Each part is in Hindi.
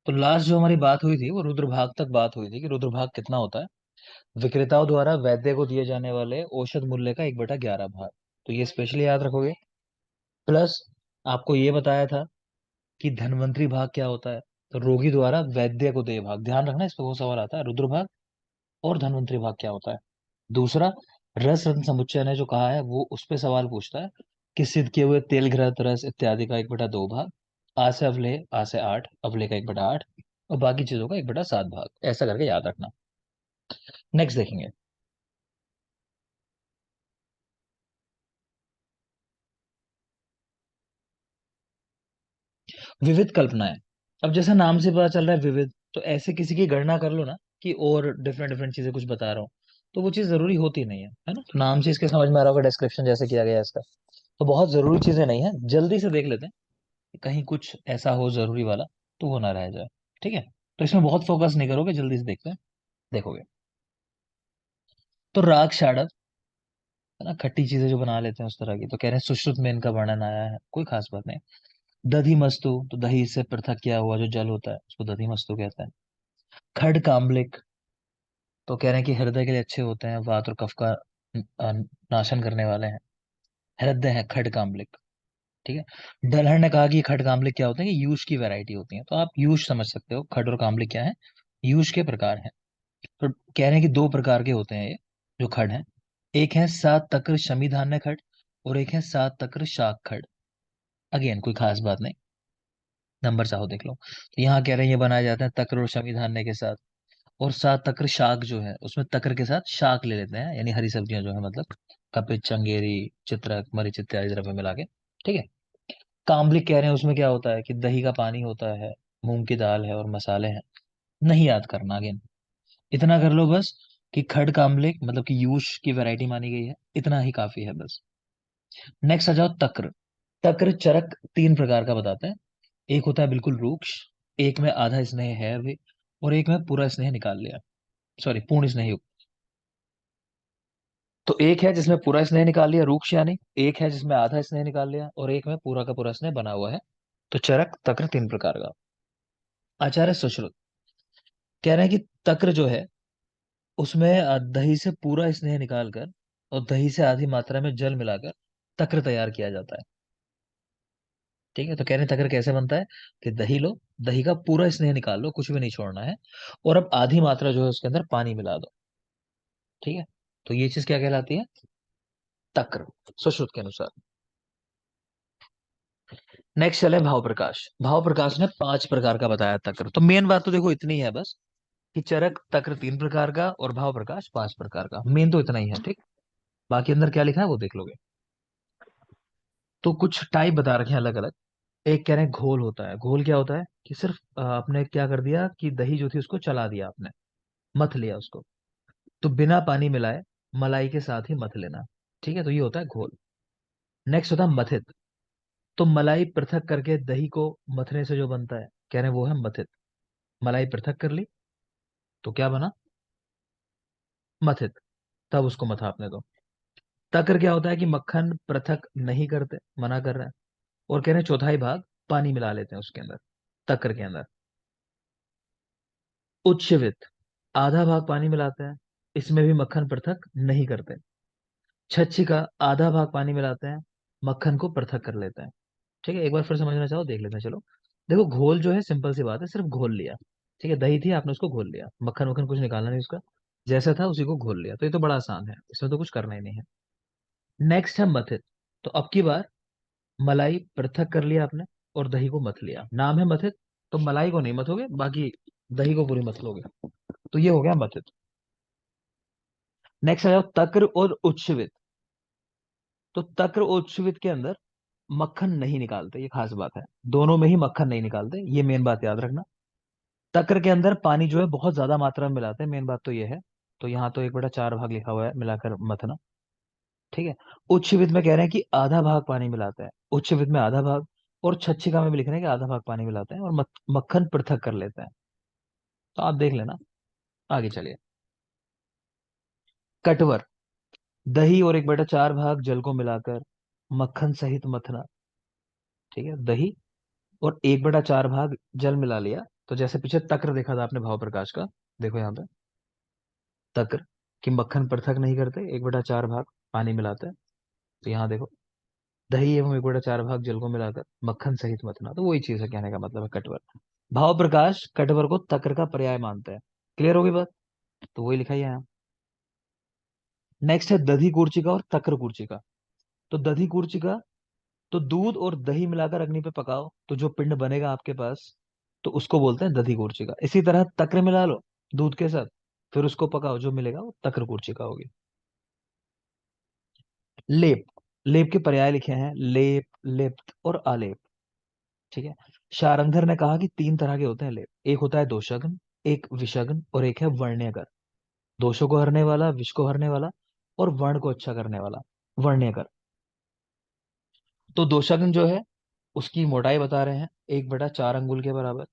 तो लास्ट जो हमारी बात हुई थी वो रुद्रभाग तक बात हुई थी कि रुद्रभाग कितना होता है। विक्रेताओं द्वारा वैद्य को दिए जाने वाले औसत मूल्य का 1/11 भाग। तो ये स्पेशली याद रखोगे। प्लस आपको ये बताया था कि धन्वंतरी भाग क्या होता है। तो रोगी द्वारा वैद्य को देय भाग, ध्यान रखना, इस पे वो सवाल आता है, रुद्रभाग और धन्वंतरी भाग क्या होता है। दूसरा, रस रत्न समुच्चय ने जो कहा है वो उस पे सवाल पूछता है कि सिद्ध किए हुए तेल घृत रस इत्यादि का 1/2 भाग, आ से अवलेह, आ से आठ, अवलेह का 1/8 और बाकी चीजों का 1/7 भाग, ऐसा करके याद रखना। नेक्स्ट देखेंगे। विविध कल्पनाएं। अब जैसा नाम से पता चल रहा है विविध, तो ऐसे किसी की गणना कर लो ना कि और डिफरेंट डिफरेंट चीजें कुछ बता रहा हूँ, तो वो चीज जरूरी होती नहीं है ना। तो नाम से इसके समझ में आ रहा होगा, डिस्क्रिप्शन जैसे किया गया है इसका, तो बहुत जरूरी चीजें नहीं है। जल्दी से देख लेते हैं कि कहीं कुछ ऐसा हो जरूरी वाला तो वो ना रह जाए। ठीक है, तो इसमें बहुत फोकस नहीं करोगे, जल्दी से देखते हैं, देखोगे। तो राग शाड़ब, है ना, खट्टी चीजें जो बना लेते हैं उस तरह की, तो कह रहे हैं सुश्रुत में इनका वर्णन आया है, कोई खास बात नहीं। दधि मस्तु, तो दही से पृथक किया हुआ जो जल होता है उसको दधि मस्तु कहते हैं। खड काम्बलिक, तो कह रहे हैं कि हृदय के लिए अच्छे होते हैं, वात और कफ का नाशन करने वाले हैं। हृदय है खड काम्बलिक। ठीक है। डलहर ने कहा कि खड काम्बलिक क्या होते हैं, कि यूज की वैरायटी होती है, तो आप यूज समझ सकते हो, खड और काम्बलिक क्या है, यूज के प्रकार हैं। तो कह रहे हैं कि दो प्रकार के होते हैं ये जो खड हैं। एक है सात तक्र शमी धान्य खड और एक है सात तक्र शाक खड। अगेन कोई खास बात नहीं, नंबर चाहो देख लो। तो यहाँ कह रहे हैं ये बनाए जाते हैं तक्र और शमी धान्य के साथ। और सात तक्र शाक जो है उसमें तक्र के साथ शाक ले लेते हैं, यानी हरी सब्जियां जो है, मतलब कपिच, चंगेरी, चित्रक, मरीच इत्यादि द्रव्य मिला के। ठीक है। काम्बलिक कह रहे हैं उसमें क्या होता है, कि दही का पानी होता है, मूंग की दाल है और मसाले हैं। नहीं याद करना, अगेन इतना कर लो बस कि खड काम्बलिक मतलब कि यूश की वैरायटी मानी गई है, इतना ही काफी है बस। नेक्स्ट आ जाओ तक्र। तक्र चरक तीन प्रकार का बताते हैं। एक होता है बिल्कुल रूक्ष, एक में आधा स्नेह है अभी, और एक में पूरा स्नेह निकाल लिया, सॉरी पूर्ण स्नेह युक्त। तो एक है जिसमें पूरा स्नेह निकाल लिया रूक्ष यानी, एक है जिसमें आधा स्नेह निकाल लिया, और एक में पूरा का पूरा स्नेह बना हुआ है। तो चरक तक्र तीन प्रकार का। आचार्य सुश्रुत कह रहे हैं कि तक्र जो है उसमें दही से पूरा स्नेह निकालकर और दही से आधी मात्रा में जल मिलाकर तक्र तैयार किया जाता है। ठीक है। तो कह रहे हैं तक्र कैसे बनता है, कि दही लो, दही का पूरा स्नेह निकाल लो, कुछ भी नहीं छोड़ना है, और अब आधी मात्रा जो है उसके अंदर पानी मिला दो। ठीक है। तो ये चीज क्या कहलाती है, तक्र, सुश्रुत के अनुसार। नेक्स्ट चले भाव प्रकाश। भाव प्रकाश ने 5 प्रकार का बताया तक्र। तो मेन बात तो देखो इतनी है बस, कि चरक तक्र 3 प्रकार का और भाव प्रकाश 5 प्रकार का, मेन तो इतना ही है। ठीक, बाकी अंदर क्या लिखा है वो देख लोगे। तो कुछ टाइप बता रखे हैं अलग अलग। एक कह रहे हैं घोल होता है। घोल क्या होता है, कि सिर्फ आपने क्या कर दिया कि दही जो थी उसको चला दिया आपने, मथ लिया उसको। तो बिना पानी मिलाए मलाई के साथ ही मथ लेना। ठीक है, तो ये होता है घोल। नेक्स्ट होता है मथित। तो मलाई पृथक करके दही को मथने से जो बनता है, कह रहे हैं वो है मथित। मलाई पृथक कर ली तो क्या बना, मथित, तब उसको मथा आपने तो। तकर क्या होता है, कि मक्खन पृथक नहीं करते, मना कर रहे हैं, और कह रहे हैं चौथाई भाग पानी मिला लेते हैं उसके अंदर, तकर के अंदर। उच्छिवित, आधा भाग पानी मिलाते हैं, इसमें भी मक्खन पृथक नहीं करते। छच्छिका, आधा भाग पानी मिलाते हैं, मक्खन को पृथक कर लेते हैं। ठीक है, एक बार फिर समझना चाहो देख लेते हैं, चलो। देखो घोल जो है सिंपल सी बात है, सिर्फ घोल लिया। ठीक है, दही थी आपने उसको घोल लिया, मक्खन वक्खन कुछ निकालना नहीं उसका, जैसा था उसी को घोल लिया, तो ये तो बड़ा आसान है, इसमें तो कुछ करना ही नहीं है। नेक्स्ट है मथित। तो अब की बार मलाई पृथक कर लिया आपने और दही को मथ लिया, नाम है मथित। तो मलाई को नहीं मथोगे, बाकी दही को पूरी मथ लोगे, तो ये हो गया मथित। नेक्स्ट आ जाओ तक्र और उच्छ्वित। तो तक्र और उच्छ्वित के अंदर मक्खन नहीं निकालते, ये खास बात है, दोनों में ही मक्खन नहीं निकालते, ये मेन बात याद रखना। तक्र के अंदर पानी जो है बहुत ज्यादा मात्रा में मिलाते हैं, मेन बात तो ये है। तो यहाँ तो 1/4 भाग लिखा हुआ है मिलाकर मथना। ठीक है। उच्छ्वित में कह रहे हैं कि आधा भाग पानी मिलाते हैं, उच्छ्वित में आधा भाग, और छच्छिका में भी लिख रहे हैं कि आधा भाग पानी मिलाते हैं और मक्खन पृथक कर लेते हैं। तो आप देख लेना, आगे चलिए। कटवर, दही और 1/4 भाग जल को मिलाकर मक्खन सहित मथना। ठीक है, दही और 1/4 भाग जल मिला लिया, तो जैसे पीछे तक्र देखा था आपने भाव प्रकाश का, देखो यहाँ पे तक्र, कि मक्खन पृथक नहीं करते, 1/4 भाग पानी मिलाते हैं। तो यहाँ देखो, दही एवं 1/4 भाग जल को मिलाकर मक्खन सहित मथना, तो वही चीज है, कहने का मतलब है कटवर। भाव प्रकाश कटवर को तक्र का पर्याय मानते हैं। क्लियर होगी बात? तो वही लिखा ही है यहाँ। नेक्स्ट है दधी कूर्चिका और तक्र कूर्चिका। तो दधी कूर्चिका, तो दूध और दही मिलाकर अग्नि पे पकाओ तो जो पिंड बनेगा आपके पास, तो उसको बोलते हैं दधी कूर्चिका। इसी तरह तक्र मिला लो दूध के साथ, फिर उसको पकाओ, जो मिलेगा वो तक्र कूर्चिका होगी। लेप, लेप के पर्याय लिखे हैं लेप, लेप्त और आलेप। ठीक है। शारंगधर ने कहा कि 3 तरह के होते हैं लेप। एक होता है दोषग्न, एक विषग्न और एक है वर्ण्यकर। दोषों को हरने वाला, विष को हरने वाला, और वर्ण को अच्छा करने वाला वर्ण्यकर। तो दोषग्न जो है, उसकी मोटाई बता रहे हैं 1/4 अंगुल के बराबर।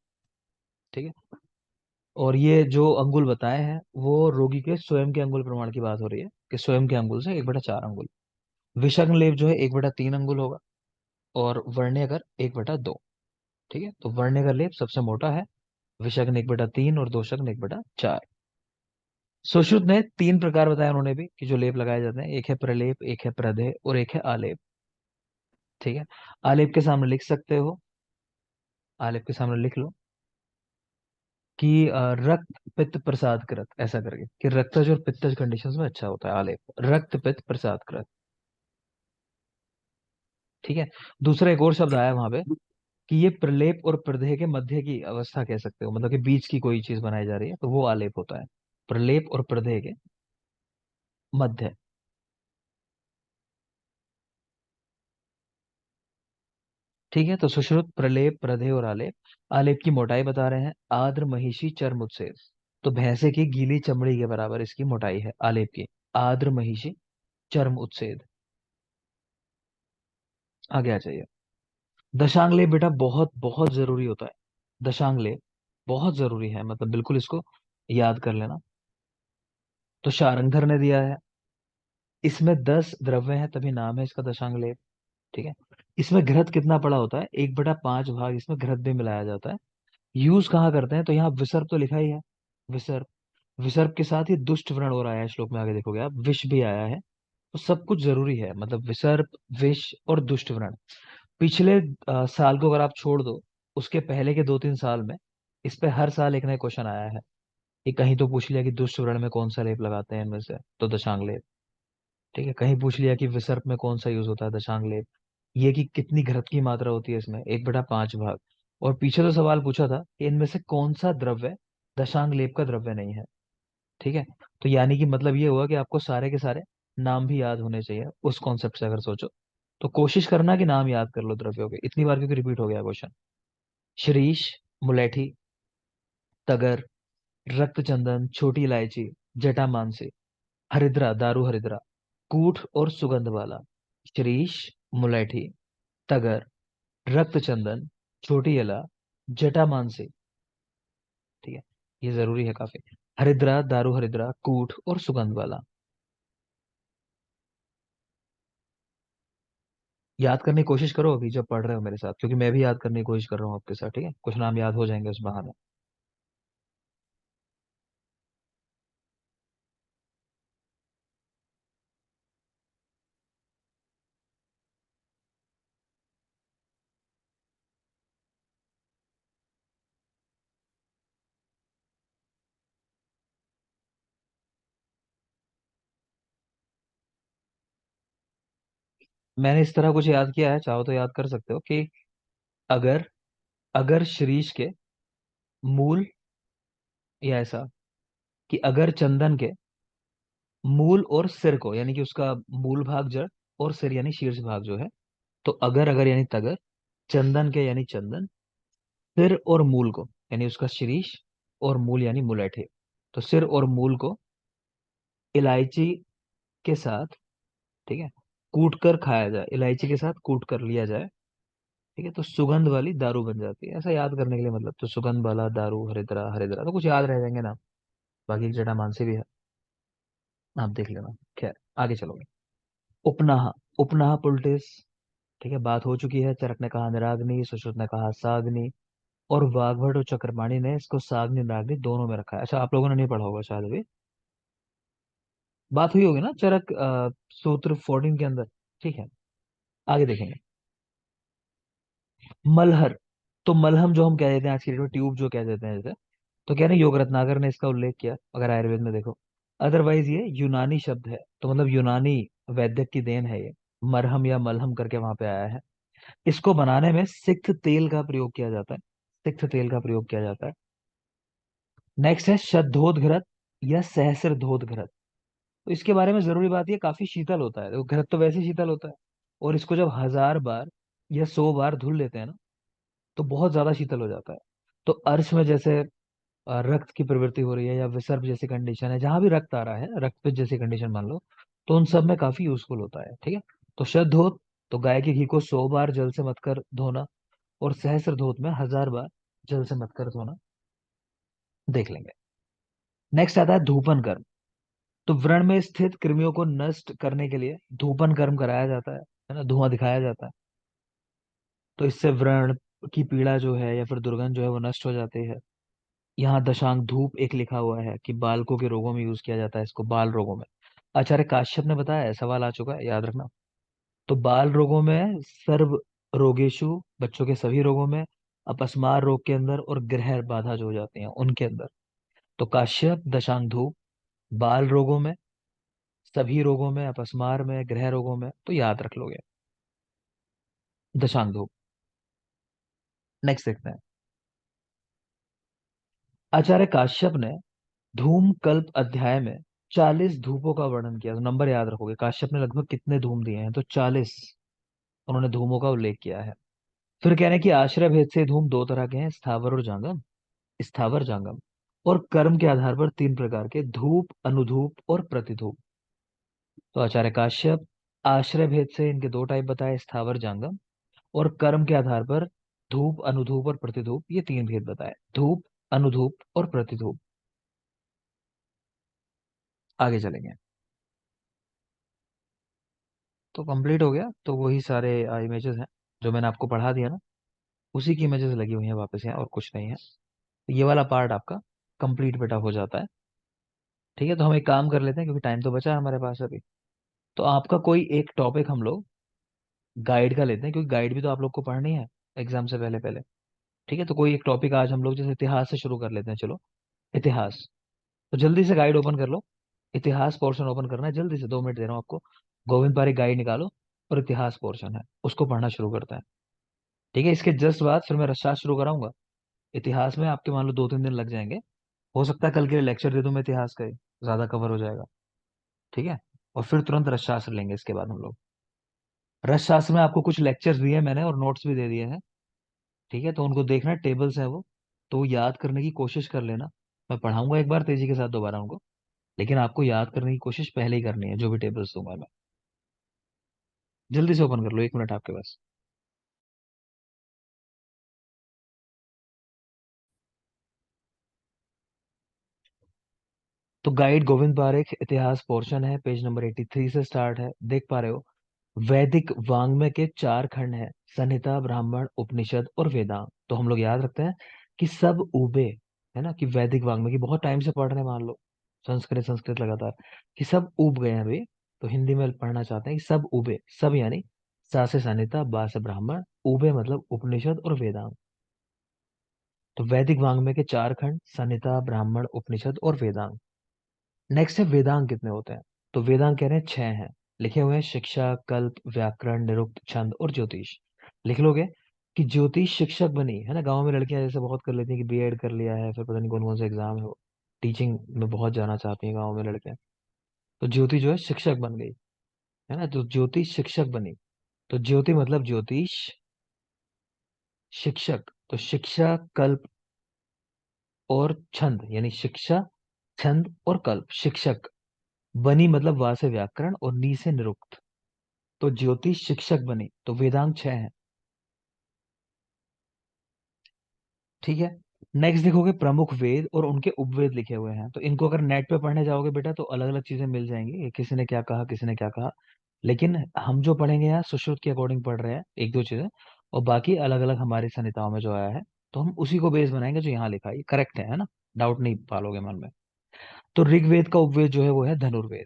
ठीक है। और ये जो अंगुल बताए हैं वो रोगी के स्वयं के अंगुल प्रमाण की बात हो रही है, कि स्वयं के अंगुल से 1/4 अंगुल। विषग्न लेप जो है 1/3 अंगुल होगा, और वर्ण्यकर 1/2। ठीक है। तो वर्ण्यकर लेप सबसे मोटा है, विषग्न 1/3 और दोषग्न 1/4। सुश्रुत ने 3 प्रकार बताए उन्होंने भी, कि जो लेप लगाए जाते हैं, एक है प्रलेप, एक है प्रदेह और एक है आलेप। ठीक है। आलेप के सामने लिख सकते हो, आलेप के सामने लिख लो कि रक्त पित्त प्रसाद कृत, ऐसा करके, कि रक्तज और पित्तज कंडीशंस में अच्छा होता है आलेप, रक्त पित्त प्रसाद कृत। ठीक है। दूसरा एक और शब्द आया वहां पे, कि ये प्रलेप और प्रदेह के मध्य की अवस्था कह सकते हो, मतलब कि बीच की कोई चीज बनाई जा रही है, तो वो आलेप होता है, प्रलेप और प्रदेह के मध्य। ठीक है। तो सुश्रुत, प्रलेप, प्रदेह और आलेप। आलेप की मोटाई बता रहे हैं आद्र महिषी चर्म उत्सेद। तो भैंसे की गीली चमड़ी के बराबर इसकी मोटाई है आलेप की, आद्र महिषी चर्म उत्सेद। आगे आ जाइए। दशांग लेप बेटा बहुत बहुत जरूरी होता है। दशांग लेप बहुत जरूरी है, मतलब बिल्कुल इसको याद कर लेना। तो शारंगधर ने दिया है, इसमें 10 द्रव्य हैं तभी नाम है इसका दशांग लेप। ठीक है। इसमें घृत कितना पड़ा होता है, 1/5 भाग इसमें घृत भी मिलाया जाता है। यूज कहाँ करते हैं, तो यहाँ विसर्प तो लिखा ही है, विसर्प। विसर्प के साथ ही दुष्ट व्रण और आया है, श्लोक में आगे देखोगे आप, विष भी आया है। तो सब कुछ जरूरी है, मतलब विसर्प, विष और दुष्ट व्रण। पिछले साल को अगर आप छोड़ दो, उसके पहले के 2-3 साल में इस पे हर साल एक नया क्वेश्चन आया है। कि कहीं तो पूछ लिया कि दुष्ट व्रण में कौन सा लेप लगाते हैं इनमें से, तो दशांग लेप। ठीक है। कहीं पूछ लिया कि विसर्प में कौन सा यूज होता है, दशांग लेप। ये कि कितनी घृत की मात्रा होती है इसमें, 1/5 भाग। और पीछे तो सवाल पूछा था कि इनमें से कौन सा द्रव्य दशांग लेप का द्रव्य नहीं है। ठीक है। तो यानी कि मतलब ये हुआ कि आपको सारे के सारे नाम भी याद होने चाहिए उस कॉन्सेप्ट से अगर सोचो। तो कोशिश करना कि नाम याद कर लो द्रव्यों के, इतनी बार क्योंकि रिपीट हो गया क्वेश्चन। शरीश, मुलेठी, तगर, रक्तचंदन, छोटी इलायची, जटामांसी, हरिद्रा, दारू हरिद्रा, कूठ और सुगंध वाला। शरीश, मुलेठी, तगर, रक्तचंदन, छोटी इला, जटामांसी। ठीक है। ये जरूरी है काफी। हरिद्रा, दारू हरिद्रा, कूठ और सुगंध वाला। याद करने की कोशिश करो अभी जब पढ़ रहे हो मेरे साथ, क्योंकि मैं भी याद करने की कोशिश कर रहा हूँ आपके साथ। ठीक है। कुछ नाम याद हो जाएंगे उस बहाने। मैंने इस तरह कुछ याद किया है, चाहो तो याद कर सकते हो, कि अगर, अगर शीरीष के मूल, या ऐसा, कि अगर चंदन के मूल और सिर को, यानी कि उसका मूल भाग जड़, और सिर यानी शीर्ष भाग जो है, तो अगर, अगर यानी तगर, चंदन के यानी चंदन, सिर और मूल को यानी उसका शीरीष, और मूल यानी मुलेठे, तो सिर और मूल को इलायची के साथ, ठीक है, कूट कर खाया जाए, इलायची के साथ कूट कर लिया जाए। ठीक है। तो सुगंध वाली दारू बन जाती है, ऐसा याद करने के लिए, मतलब तो सुगंध वाला दारू, हरिद्रा, हरिद्रा, तो कुछ याद रह जाएंगे ना। बाकी जटा मानसी भी है, आप देख लेना। खैर, आगे चलोगे। उपनाह, उपनाह पुलटिस। ठीक है। बात हो चुकी है, चरक ने कहा निराग्नि, सुश्रुत ने कहा साग्नि, और वाग्भट और चक्रपाणि ने इसको साग्नि नाग्नि दोनों में रखा है। अच्छा, आप लोगों ने नहीं पढ़ा होगा शायद अभी। बात हुई होगी ना चरक सूत्र 14 के अंदर। ठीक है, आगे देखेंगे। मलहर, तो मलहम जो हम कह देते हैं आज की डेट में, ट्यूब जो कह देते हैं जैसे, तो कह रहे हैं योग रत्नाकर ने इसका उल्लेख किया अगर आयुर्वेद में देखो। अदरवाइज ये यूनानी शब्द है, तो मतलब यूनानी वैद्य की देन है ये। मरहम या मलहम करके वहां पे आया है। इसको बनाने में सिक्त तेल का प्रयोग किया जाता है। सिक्त तेल का प्रयोग किया जाता है। नेक्स्ट है शद्धोदघृत या सहस्रधोदघृत। तो इसके बारे में जरूरी बात ये, काफी शीतल होता है। देखो घृत तो वैसे ही शीतल होता है, और इसको जब 1000 बार या 100 बार धुल लेते हैं ना, तो बहुत ज्यादा शीतल हो जाता है। तो अर्श में जैसे रक्त की प्रवृत्ति हो रही है या विसर्प जैसी कंडीशन है, जहां भी रक्त आ रहा है, रक्तपित जैसी कंडीशन मान लो, तो उन सब में काफी यूजफुल होता है। ठीक है, तो शद्धोत, तो गाय के घी को 100 बार जल से मत कर धोना, और सहस्र धोत में 1000 बार जल से मत कर धोना। देख लेंगे। नेक्स्ट आता है धूपन कर्म। तो व्रण में स्थित कृमियों को नष्ट करने के लिए धूपन कर्म कराया जाता है ना, धुआं दिखाया जाता है। तो इससे व्रण की पीड़ा जो है या फिर दुर्गंध जो है वो नष्ट हो जाती है। यहाँ दशांग धूप एक लिखा हुआ है कि बालकों के रोगों में यूज किया जाता है इसको, बाल रोगों में। आचार्य काश्यप ने बताया है, सवाल आ चुका है, याद रखना। तो बाल रोगों में, सर्व रोगेशु, बच्चों के सभी रोगों में, अपस्मार रोग के अंदर, और ग्रह बाधा जो हो जाती है उनके अंदर। तो काश्यप, दशांग धूप, बाल रोगों में, सभी रोगों में, अपस्मार में, ग्रह रोगों में, तो याद रख लोगे दशांग धूप। नेक्स्ट देखते हैं। आचार्य काश्यप ने धूम कल्प अध्याय में 40 धूपों का वर्णन किया। तो नंबर याद रखोगे, काश्यप ने लगभग कितने धूम दिए हैं, तो 40 उन्होंने धूमों का उल्लेख किया है। फिर कह रहे हैं कि आश्रय भेद से धूम दो तरह के हैं, स्थावर और जांगम। स्थावर जांगम। और कर्म के आधार पर 3 प्रकार के, धूप, अनुधूप और प्रतिधूप। तो आचार्य काश्यप आश्रय भेद से इनके 2 टाइप बताए, स्थावर जांगम। और कर्म के आधार पर धूप, अनुधूप और प्रतिधूप, ये 3 भेद बताए, धूप, अनुधूप और प्रतिधूप। आगे चलेंगे। तो कंप्लीट हो गया। तो वही सारे इमेजेस हैं जो मैंने आपको पढ़ा दिया ना, उसी की इमेजेस लगी हुई हैं वापस यहाँ, और कुछ नहीं है। तो ये वाला पार्ट आपका कंप्लीट बेटा हो जाता है। ठीक है, तो हम एक काम कर लेते हैं क्योंकि टाइम तो बचा है हमारे पास अभी। तो आपका कोई एक टॉपिक हम लोग गाइड का लेते हैं, क्योंकि गाइड भी तो आप लोग को पढ़नी है एग्जाम से पहले पहले। ठीक है, तो कोई एक टॉपिक आज हम लोग जैसे इतिहास से शुरू कर लेते हैं, चलो। इतिहास। तो जल्दी से गाइड ओपन कर लो। इतिहास पोर्शन ओपन करना है, जल्दी से, 2 मिनट दे रहा हूँ आपको। गोविंद पारिक गाइड निकालो, और इतिहास पोर्शन है उसको पढ़ना शुरू करते हैं। ठीक है, इसके जस्ट बाद फिर मैं रसायन शुरू कराऊंगा। इतिहास में आपके मान लो 2-3 दिन लग जाएंगे। हो सकता है कल के लिए लेक्चर दे दूं मैं इतिहास का ही, ज्यादा कवर हो जाएगा। ठीक है, और फिर तुरंत रसशास्त्र लेंगे इसके बाद हम लोग। रसशास्त्र में आपको कुछ लेक्चर्स दिए हैं मैंने, और नोट्स भी दे दिए हैं। ठीक है, तो उनको देखना, टेबल्स है वो, तो याद करने की कोशिश कर लेना। मैं पढ़ाऊंगा एक बार तेजी के साथ दोबारा उनको, लेकिन आपको याद करने की कोशिश पहले ही करनी है, जो भी टेबल्स दूंगा मैं। जल्दी से ओपन कर लो, 1 मिनट आपके पास। तो गाइड गोविंद पारेख इतिहास पोर्शन है, पेज नंबर 83 से स्टार्ट है, देख पा रहे हो। वैदिक वाङ्मय के 4 खंड हैं, संहिता, ब्राह्मण, उपनिषद और वेदांग। तो हम लोग याद रखते हैं कि सब उबे, है ना, कि वैदिक वाङ्मय की बहुत टाइम से पढ़ रहे हैं मान लो, संस्कृत संस्कृत लगातार, कि सब उब गए हैं अभी। तो हिंदी में पढ़ना चाहते हैं कि सब उबे, सब यानी सा से संहिता, बा से ब्राह्मण, उबे मतलब उपनिषद और वेदांग। तो वैदिक वाङ्मय के 4 खंड, संहिता, ब्राह्मण, उपनिषद और वेदांग। नेक्स्ट है वेदांग कितने होते हैं। तो वेदांग कह रहे हैं 6 हैं। लिखे हुए हैं शिक्षा, कल्प, व्याकरण, निरुक्त, छंद और ज्योतिष। लिख लोगे कि ज्योतिष शिक्षक बनी, है ना, गांव में लड़कियां जैसे बहुत कर लेती हैं कि बीएड कर लिया है, फिर पता नहीं कौन कौन से एग्जाम है वो, टीचिंग में बहुत जाना चाहती हैं गाँव में लड़कियां। तो ज्योति जो है शिक्षक बन गई, है ना, तो ज्योति शिक्षक बनी। तो ज्योति मतलब ज्योतिष, शिक्षक तो शिक्षा, कल्प और छंद, यानी शिक्षा, छंद और कल्प, शिक्षक। बनी मतलब वा से व्याकरण और नी से निरुक्त। तो ज्योतिष शिक्षक बनी, तो वेदांग 6 हैं। ठीक है, नेक्स्ट देखोगे प्रमुख वेद और उनके उपवेद लिखे हुए हैं। तो इनको अगर नेट पे पढ़ने जाओगे बेटा, तो अलग अलग चीजें मिल जाएंगी, किसी ने क्या कहा, किसी ने क्या कहा। लेकिन हम जो पढ़ेंगे यहाँ सुश्रुत के अकॉर्डिंग पढ़ रहे हैं, एक दो चीजें, और बाकी अलग अलग हमारी संहिताओं में जो आया है। तो हम उसी को बेस बनाएंगे जो यहाँ लिखा है, ये करेक्ट है ना? डाउट नहीं पालोगे मन में। तो ऋग्वेद का उपवेद जो है वो है धनुर्वेद।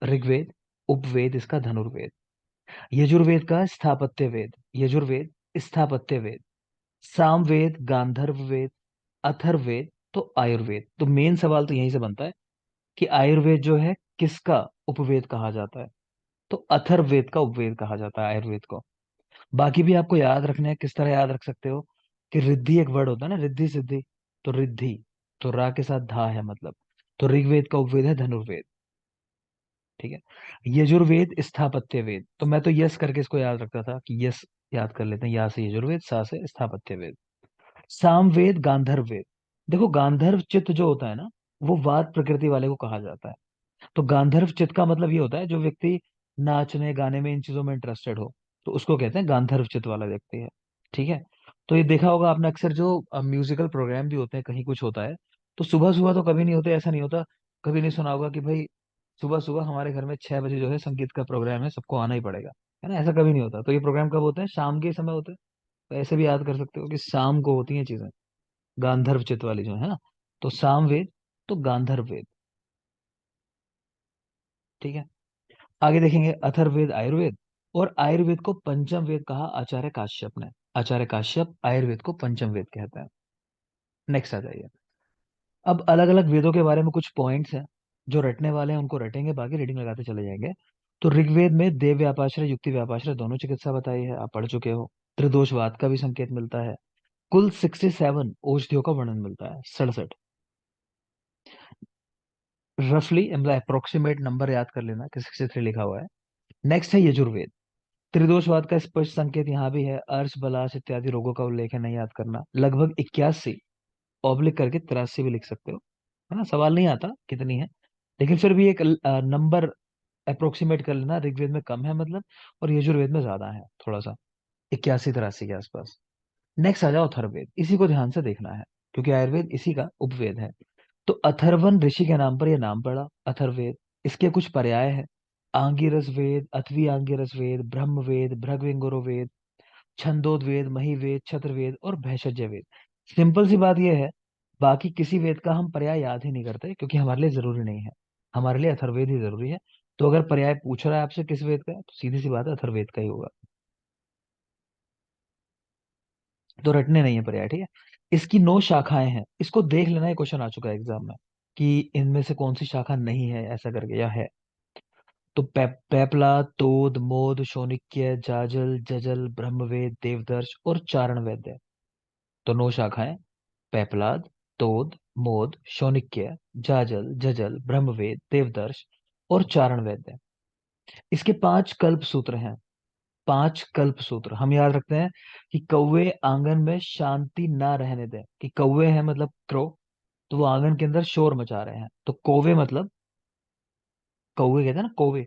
ऋग्वेद उपवेद इसका धनुर्वेद। यजुर्वेद का स्थापत्य वेद, यजुर्वेद स्थापत्य वेद। सामवेद गांधर्व वेद। अथर्ववेद तो आयुर्वेद। तो मेन सवाल तो यहीं से बनता है कि आयुर्वेद जो है किसका उपवेद कहा जाता है? तो अथर्ववेद का उपवेद कहा जाता है आयुर्वेद को। बाकी भी आपको याद रखना है, किस तरह याद रख सकते हो कि रिद्धि एक वर्ड होता है ना, रिद्धि सिद्धि। तो रिद्धि, तो रा के साथ धा है मतलब। तो ऋग्वेद का उपवेद है धनुर्वेद। ठीक है। यजुर्वेद स्थापत्य वेद, तो मैं तो यस करके इसको याद रखता था कि यस याद कर लेते हैं, या से यजुर्वेद, सा से स्थापत्य वेद। सामवेद गांधर्व वेद। देखो गांधर्व चित्त जो होता है ना, वो वात प्रकृति वाले को कहा जाता है। तो गांधर्व चित्त का मतलब ये होता है जो व्यक्ति नाचने गाने में इन चीजों में इंटरेस्टेड हो, तो उसको कहते हैं गांधर्व चित्त वाला व्यक्ति है। ठीक है। तो ये देखा होगा आपने, अक्सर जो म्यूजिकल प्रोग्राम भी होते हैं, कहीं कुछ होता है तो सुबह सुबह तो कभी नहीं होते, ऐसा नहीं होता। कभी नहीं सुना होगा कि भाई सुबह सुबह हमारे घर में 6 बजे जो है संगीत का प्रोग्राम है, सबको आना ही पड़ेगा, है ना? ऐसा कभी नहीं होता। तो ये प्रोग्राम कब होते हैं? शाम के समय होते हैं। तो ऐसे भी याद कर सकते हो कि शाम को होती हैं चीजें, गांधर्व चित्त वाली जो है ना। तो सामवेद तो गांधर्व वेद। ठीक है। आगे देखेंगे अथर्ववेद आयुर्वेद। और आयुर्वेद को पंचम वेद कहा आचार्य काश्यप ने। आचार्य काश्यप आयुर्वेद को पंचम वेद कहते हैं। नेक्स्ट आ जाइए। अब अलग अलग वेदों के बारे में कुछ पॉइंट्स हैं, जो रटने वाले हैं उनको रटेंगे, बाकी रीडिंग लगाते चले जाएंगे। तो ऋग्वेद में देव व्यापाश्रय युक्ति व्यापाश्रय दोनों चिकित्सा बताई है, आप पढ़ चुके हो। त्रिदोषवाद का भी संकेत मिलता है। कुल 67 औषधियों का वर्णन मिलता है, 67। रफली मतलब अप्रोक्सीमेट नंबर याद कर लेना कि 63 लिखा हुआ है। नेक्स्ट है यजुर्वेद। त्रिदोषवाद का स्पष्ट संकेत यहाँ भी है, अर्श बलास इत्यादि रोगों का उल्लेख है, नहीं याद करना। लगभग 81 ऑब्लिक करके 83 भी लिख सकते हो, है ना? सवाल नहीं आता कितनी है, लेकिन फिर भी एक नंबर अप्रोक्सीमेट कर लेना। ऋग्वेद में कम है मतलब, और यजुर्वेद में ज्यादा है थोड़ा सा, 81 83 के आसपास। नेक्स्ट आ जाओ अथर्ववेद, इसी को ध्यान से देखना है क्योंकि आयुर्वेद इसी का उपवेद है। तो अथर्वन ऋषि के नाम पर यह नाम पड़ा अथर्ववेद। इसके कुछ पर्याय है, आंगिरस वेद, अथवी आंगिरस वेद, ब्रह्म वेद, भृगविंगुरो वेद, छंदोद मही वेद, छत्रवेद और भैषज्य वेद। सिंपल सी बात यह है, बाकी किसी वेद का हम पर्याय याद ही नहीं करते क्योंकि हमारे लिए जरूरी नहीं है। हमारे लिए अथर्ववेद ही जरूरी है। तो अगर पर्याय पूछ रहा है आपसे किस वेद का है, तो सीधी सी बात है अथर्ववेद का ही होगा। तो रटने नहीं है पर्याय, ठीक है। इसकी 9 शाखाएं हैं, इसको देख लेना, ये क्वेश्चन आ चुका है एग्जाम में कि इनमें से कौन सी शाखा नहीं है ऐसा करके, या है। तो पेपला, तोद, मोद, शोणिक्य, जाजल, जजल, ब्रह्मवेद, देवदर्श और चारण वैद्य। तो 9 शाखाएं, पेपलाद, तोद, मोद, शोणिक्य, जाजल, जजल, ब्रह्मवेद, देवदर्श और चारण वैद्य। इसके 5 कल्प सूत्र हैं। 5 कल्प सूत्र हम याद रखते हैं कि कौवे आंगन में शांति ना रहने दें, कि कौवे हैं मतलब क्रो, तो वो आंगन के अंदर शोर मचा रहे हैं। तो कौवे मतलब, कौवे कहते हैं ना कौवे,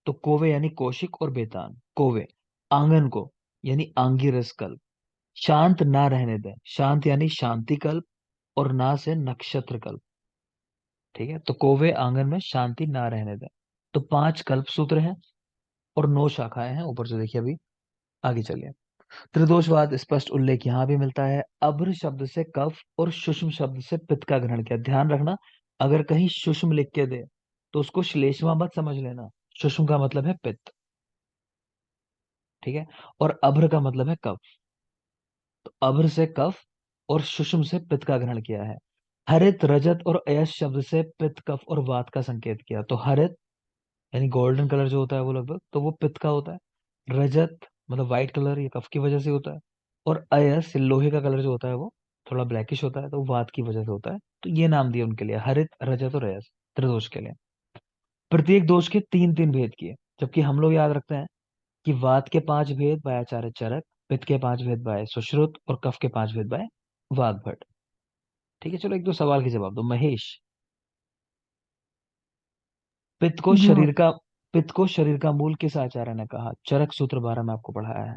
तो कौवे यानी कौशिक और बेतान, कौवे। आंगन को यानी आंगिरस कल्प। शांत ना रहने दें, शांत यानी शांति कल्प, और ना से नक्षत्र कल्प। ठीक है। तो कौवे आंगन में शांति ना रहने दें। तो 5 कल्प सूत्र हैं और 9 शाखाएं हैं, ऊपर से देखिए अभी। आगे चलिए। त्रिदोषवाद स्पष्ट उल्लेख यहाँ भी मिलता है। अभ्र शब्द से कफ और शुष्म शब्द से पित्त का ग्रहण किया, ध्यान रखना। अगर कहीं शुष्म लिख के दे तो उसको श्लेष्मा मत समझ लेना। शुष्म का मतलब है पित्त, ठीक है। और अभ्र का मतलब है कफ। तो अभ्र से कफ और शुष्म से पित्त का ग्रहण किया है। हरित रजत और अयस शब्द से पित्त कफ और वात का संकेत किया। तो हरित यानी गोल्डन कलर जो होता है वो लगभग, तो वो पित्त का होता है। रजत मतलब व्हाइट कलर, ये कफ की वजह से होता है। और अयस लोहे का कलर जो होता है वो थोड़ा ब्लैकिश होता है, तो वो वात की वजह से होता है। तो ये नाम दिए उनके लिए, हरित रजत और अयस, त्रिदोष के लिए। प्रत्येक दोष के 3 3 भेद किए, जबकि हम लोग याद रखते हैं कि वात के 5 भेद बाय आचार्य चरक, पित्त के 5 भेद बाय सुश्रुत और कफ के 5 भेद बाय वाग्भट। ठीक है। चलो एक दो सवाल के जवाब दो महेश। पित्त को जी हाँ। शरीर का पित्त को शरीर का मूल किस आचार्य ने कहा? चरक सूत्र 12 में आपको पढ़ाया है।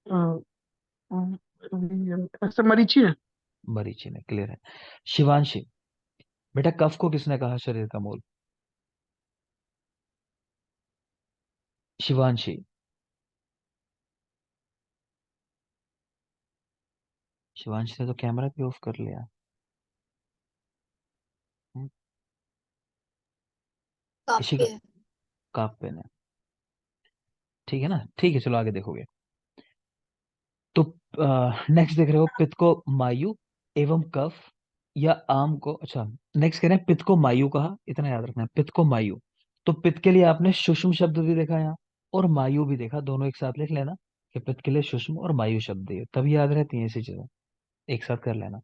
अ, ऐसे मरीची है। मरीचि ने, क्लियर है। शिवांशी, बेटा कफ को किसने कहा शरीर का मूल? शिवांशी। शिवांश ने तो कैमरा भी ऑफ कर लिया। हम्म, इसी का काफी है। काप पेन है। ठीक है ना, ठीक है, चलो आगे देखोगे। तो नेक्स्ट देख रहे हो, पित्त को मायु एवं कफ या आम को, अच्छा, नेक्स्ट कह रहे हैं पित्त को मायु कहा, इतना याद रखना है, पित्त को मायु। तो पित्त के लिए आपने सुषुम शब्द भी देखा यहाँ, और मायु भी देखा, दोनों एक साथ लिख लेना कि पित्त के लिए सुषुम और मायु शब्द दिए, तभी याद रहती हैं ऐसी चीजें, एक साथ कर लेना।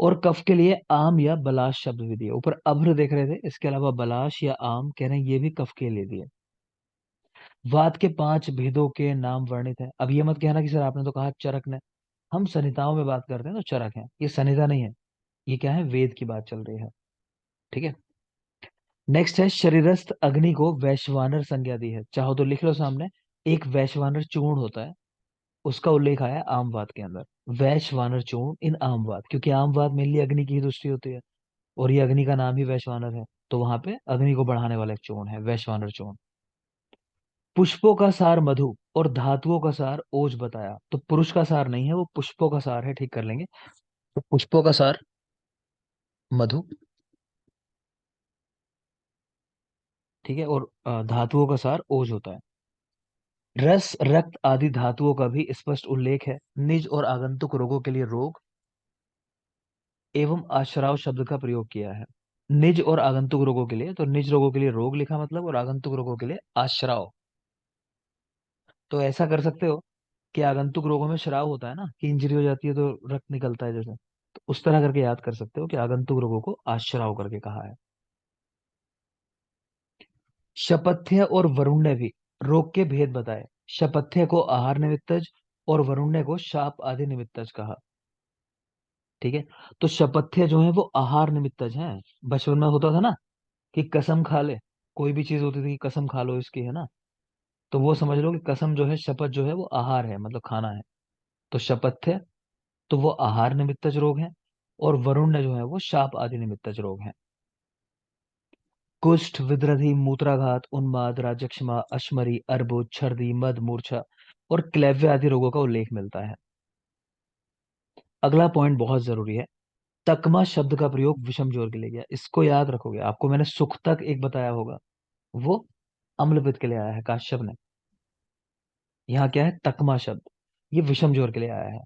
और कफ के लिए आम या बलाश शब्द भी दिए, ऊपर अभ्र देख रहे थे, इसके अलावा बलाश या आम कह रहे हैं, ये भी कफ के लिए दिए। वात के 5 भेदों के नाम वर्णित है। अब ये मत कहना कि सर आपने तो कहा चरक ने, हम संहिताओं में बात करते हैं तो चरक है, ये संहिता नहीं है, ये क्या है, वेद की बात चल रही है। ठीक है। नेक्स्ट है शरीरस्थ अग्नि को वैश्वानर संज्ञा दी है, चाहो तो लिख लो सामने। एक वैश्वानर चूर्ण होता है, उसका उल्लेख आया है आमवाद के अंदर। वैश्वानर चूर्ण इन आमवाद, क्योंकि आमवाद मेनली अग्नि की ही दृष्टि होती है, और ये अग्नि का नाम ही वैश्वानर है, तो वहां पे अग्नि को बढ़ाने वाला एक चूर्ण है वैश्वानर चूर्ण। पुष्पों का सार मधु और धातुओं का सार ओज बताया, तो पुरुष का सार नहीं है, वो पुष्पों का सार है, ठीक कर लेंगे। तो पुष्पों का सार मधु, ठीक है, और धातुओं का सार ओज होता है। रस रक्त आदि धातुओं का भी स्पष्ट उल्लेख है। निज और आगंतुक रोगों के लिए रोग एवं आश्राव शब्द का प्रयोग किया है। निज और आगंतुक रोगों के लिए, तो निज रोगों के लिए रोग लिखा मतलब, और आगंतुक रोगों के लिए आश्राव। तो ऐसा कर सकते हो कि आगंतुक रोगों में श्राव होता है ना, कि इंजरी हो जाती है तो रक्त निकलता है जैसे, तो उस तरह करके याद कर सकते हो कि आगंतुक रोगों को आश्राव करके कहा है। शपथ्य और वरुण्य भी रोग के भेद बताए। शपथ्य को आहार निमित्तज और वरुण्य को शाप आदि निमित्तज कहा। ठीक है। तो शपथ्य जो है वो आहार निमित्तज है। बचपन में होता था ना कि कसम खा ले, कोई भी चीज होती थी कि कसम खा लो इसकी, है ना, तो वो समझ लो कि कसम जो है, शपथ जो है वो आहार है, मतलब खाना है। तो शपथ्य, तो वो आहार निमित्तज रोग है, और वरुण्य जो है वो शाप आदि निमित्तज रोग है। कुष्ठ, विद्रधि, मूत्राघात, उन्माद, राजक्षमा, अश्मरी, अर्बुद, छर्दी, मद, मूर्छा और क्लैव्य आदि रोगों का उल्लेख मिलता है। अगला पॉइंट बहुत जरूरी है, तकमा शब्द का प्रयोग विषम जोर के लिए किया, इसको याद रखोगे, आपको मैंने सुख तक एक बताया होगा, वो अम्लपित्त के लिए आया है काश्यप ने। यहाँ क्या है, तकमा शब्द, ये विषम जोर के लिए आया है।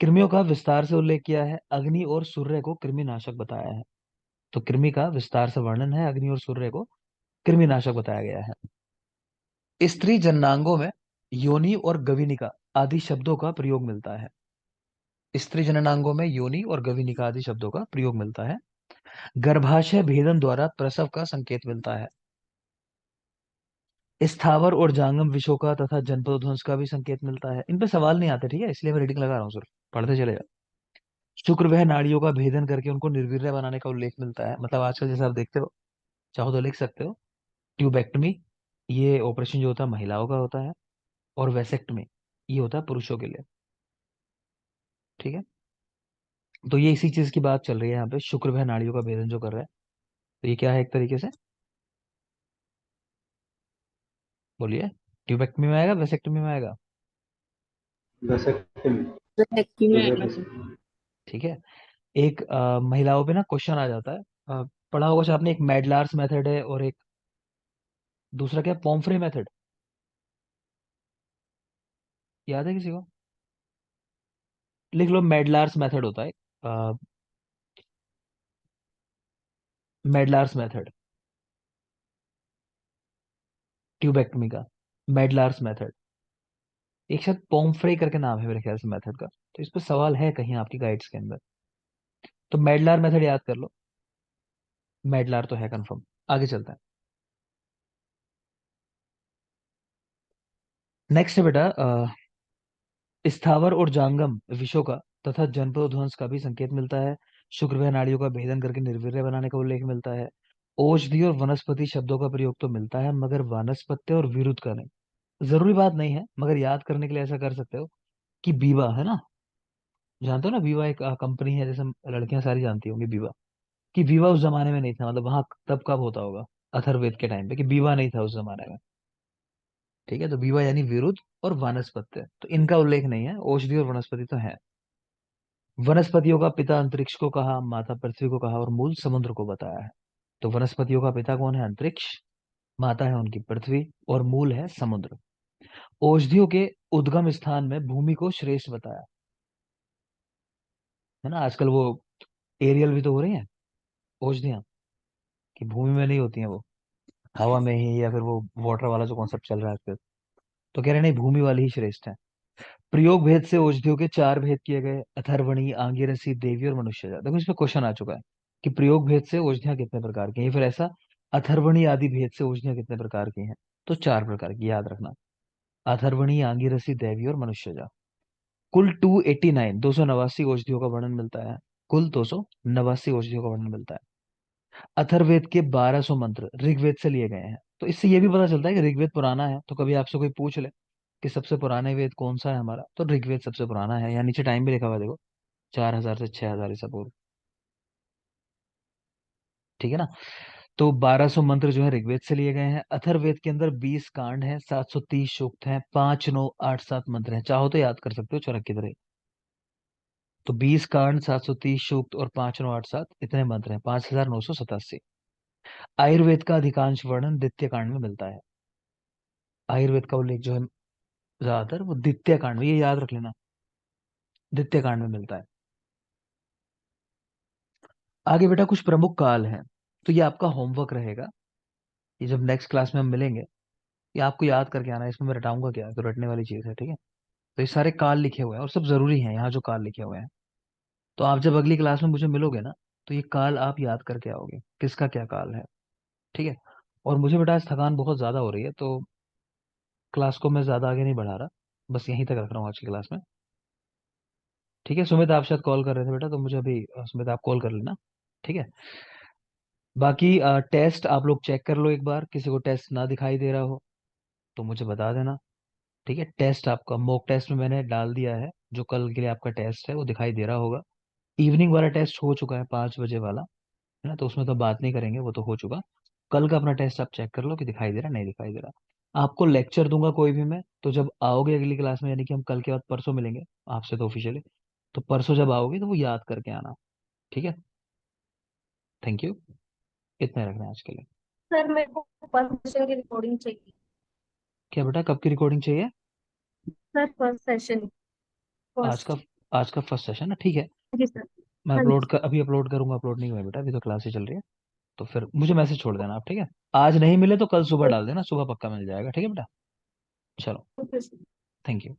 कृमियों का विस्तार से उल्लेख किया है, अग्नि और सूर्य को कृमि नाशक बताया है। तो कृमि का विस्तार से वर्णन है, अग्नि और सूर्य को कृमि नाशक बताया गया है। स्त्री जननांगों में योनि और गविनिका आदि शब्दों का प्रयोग मिलता है। स्त्री जननांगों में योनि और गविनिका आदि शब्दों का प्रयोग मिलता है। गर्भाशय भेदन द्वारा प्रसव का संकेत मिलता है। स्थावर और जांगम विषों का तथा जनपद ध्वंस का भी संकेत मिलता है। इन पे सवाल नहीं आते, ठीक है, इसलिए मैं रीडिंग लगा रहा हूँ सिर्फ, पढ़ते चले जाओ। शुक्र वह नाड़ियों का भेदन करके उनको निर्वीर्य बनाने का उल्लेख मिलता है, मतलब आजकल जैसे आप देखते हो, चाहो तो लिख सकते हो, ट्यूबेक्टमी, ये ऑपरेशन जो होता है महिलाओं का होता है, और वेसेक्टमी ये होता है पुरुषों के लिए। ठीक है। तो ये इसी चीज की बात चल रही है यहाँ पे, शुक्र वह नाड़ियों का भेदन जो कर रहा है, तो ये क्या है एक तरीके से, बोलिए, ट्यूबेक्टमी में आएगा वेसेक्टमी में आएगा? वैसेक्टमी। व्यक्ति में रिवर्स आएगा। वैसेक्टमी। ठीक है। एक महिलाओं पे ना क्वेश्चन आ जाता है, पढ़ा होगा शायद आपने, एक मेडलार्स मेथड है और एक दूसरा क्या, पॉम्फ्रे मेथड, याद है किसी को? लिख लो, मेडलार्स मेथड होता है, मेडलार्स मेथड, ट्यूबेक्टमी का, मेडलार्स मेथड। एक शायद पॉम्फ्रे करके नाम है मेरे ख्याल से मेथड का, तो इस पर सवाल है कहीं आपकी गाइड्स के अंदर। तो मेडलार मेथड याद कर लो, मेडलार तो है कंफर्म। आगे चलते हैं। नेक्स्ट है बेटा, स्थावर और जांगम विषों का तथा जनपद ध्वंस का भी संकेत मिलता है। शुक्रवह नाड़ियों का भेदन करके निर्वीर्य बनाने का उल्लेख मिलता है। औषधि और वनस्पति शब्दों का प्रयोग तो मिलता है, मगर वानस्पत्य और विरुद्ध का नहीं। जरूरी बात नहीं है, मगर याद करने के लिए ऐसा कर सकते हो कि बीवा है ना, जानते हो ना, बीवा एक कंपनी है, जैसे लड़कियां सारी जानती होंगी बीवा, कि बीवा उस जमाने में नहीं था, मतलब वहां तब कब होता होगा, अथर्ववेद के टाइम पे, कि बीवा नहीं था उस जमाने में। ठीक है, तो बीवा यानी विरुद्ध और वानस्पत्य, तो इनका उल्लेख नहीं है, औषधि और वनस्पति तो है। वनस्पतियों का पिता अंतरिक्ष को कहा, माता पृथ्वी को कहा और मूल समुद्र को बताया है। तो वनस्पतियों का पिता कौन है? अंतरिक्ष। माता है उनकी पृथ्वी, और मूल है समुद्र। औषधियों के उद्गम स्थान में भूमि को श्रेष्ठ बताया, है ना। आजकल वो एरियल भी तो हो रही हैं औषधियां, कि भूमि में नहीं होती हैं वो, हवा में ही, या फिर वो वाटर वाला जो कॉन्सेप्ट चल रहा है आजकल। तो कह रहे नहीं, भूमि वाली ही श्रेष्ठ है। प्रयोग भेद से औषधियों के चार भेद किए गए, अथर्वणी, आंगिरसी, देवी और मनुष्य जात। देखो इसमें क्वेश्चन आ चुका है कि प्रयोग भेद से औषधियां कितने प्रकार की हैं, या फिर ऐसा अथर्वणी आदि भेद से औषधियां कितने प्रकार की हैं। तो चार प्रकार की, याद रखना। अथर्वणी, आंगिरसी, दैवी और मनुष्य जात। कुल 289, 289 औषधियों का वर्णन मिलता है। कुल 289 औषधियों का वर्णन मिलता है। अथर्ववेद के 1200 मंत्र ऋग्वेद से लिए गए हैं। तो इससे ये भी पता चलता है कि ऋग्वेद पुराना है। तो कभी आपसे कोई पूछ ले कि सबसे पुराने वेद कौन सा है हमारा, तो ऋग्वेद सबसे पुराना है। यहाँ नीचे टाइम भी लिखा हुआ है, देखो, 4000 से 6000 ईसा पूर्व। ठीक है ना। तो 1200 मंत्र जो है ऋग्वेद से लिए गए हैं। अथर्ववेद के अंदर 20 कांड हैं, 730 सूक्त हैं, 5 9 8 7 मंत्र हैं। चाहो तो याद कर सकते हो चरक की तरह। तो 20 कांड, 730 सूक्त और 5 9 8 7 इतने मंत्र हैं, 5987। आयुर्वेद का अधिकांश वर्णन द्वितीय कांड में मिलता है। आयुर्वेद का उल्लेख जो है ज्यादातर वो द्वितीय कांड में, ये याद रख लेना, द्वितीय कांड में मिलता है। आगे बेटा कुछ प्रमुख काल हैं, तो ये आपका होमवर्क रहेगा। ये जब नेक्स्ट क्लास में हम मिलेंगे, ये आपको याद करके आना है। इसमें मैं रटाऊंगा क्या, तो रटने वाली चीज है, ठीक है। तो ये सारे काल लिखे हुए हैं और सब जरूरी हैं यहाँ जो काल लिखे हुए हैं। तो आप जब अगली क्लास में मुझे मिलोगे ना, तो ये काल आप याद करके आओगे, किसका क्या काल है। ठीक है। और मुझे बेटा आज थकान बहुत ज्यादा हो रही है, तो क्लास को मैं ज्यादा आगे नहीं बढ़ा रहा, बस यहीं तक रख रहा हूँ आज की क्लास में। ठीक है। सुमित आप शायद कॉल कर रहे थे बेटा, तो मुझे अभी सुमित आप कॉल कर लेना। ठीक है। बाकी टेस्ट आप लोग चेक कर लो एक बार, किसी को टेस्ट ना दिखाई दे रहा हो तो मुझे बता देना। ठीक है। टेस्ट आपका मॉक टेस्ट में मैंने डाल दिया है, जो कल के लिए आपका टेस्ट है वो दिखाई दे रहा होगा। इवनिंग वाला टेस्ट हो चुका है, 5 बजे वाला, है ना, तो उसमें तो बात नहीं करेंगे, वो तो हो चुका। कल का अपना टेस्ट आप चेक कर लो कि दिखाई दे रहा नहीं दिखाई दे रहा। आपको लेक्चर दूंगा कोई भी मैं, तो जब आओगे अगली क्लास में, यानी कि हम कल के बाद परसों मिलेंगे आपसे तो ऑफिशियली, तो परसों जब आओगे तो वो याद करके आना। ठीक है। Thank you. इतना रखना है आज के लिए। सर मेरे को फर्स्ट सेशन की रिकॉर्डिंग चाहिए। क्या बेटा, कब की रिकॉर्डिंग चाहिए? सर फर्स्ट सेशन, आज का? फर्स्ट। आज का फर्स्ट सेशन है, ठीक है। जी सर। मैं हाँ अपलोड जी। कर अभी अपलोड करूंगा, अपलोड नहीं हुआ है बेटा, अभी तो क्लास ही चल रही है। तो फिर मुझे मैसेज छोड़ देना आप, ठीक है। आज नहीं मिले तो कल सुबह डाल देना, सुबह पक्का मिल जाएगा, ठीक है बेटा। चलो। Okay sir. Thank you.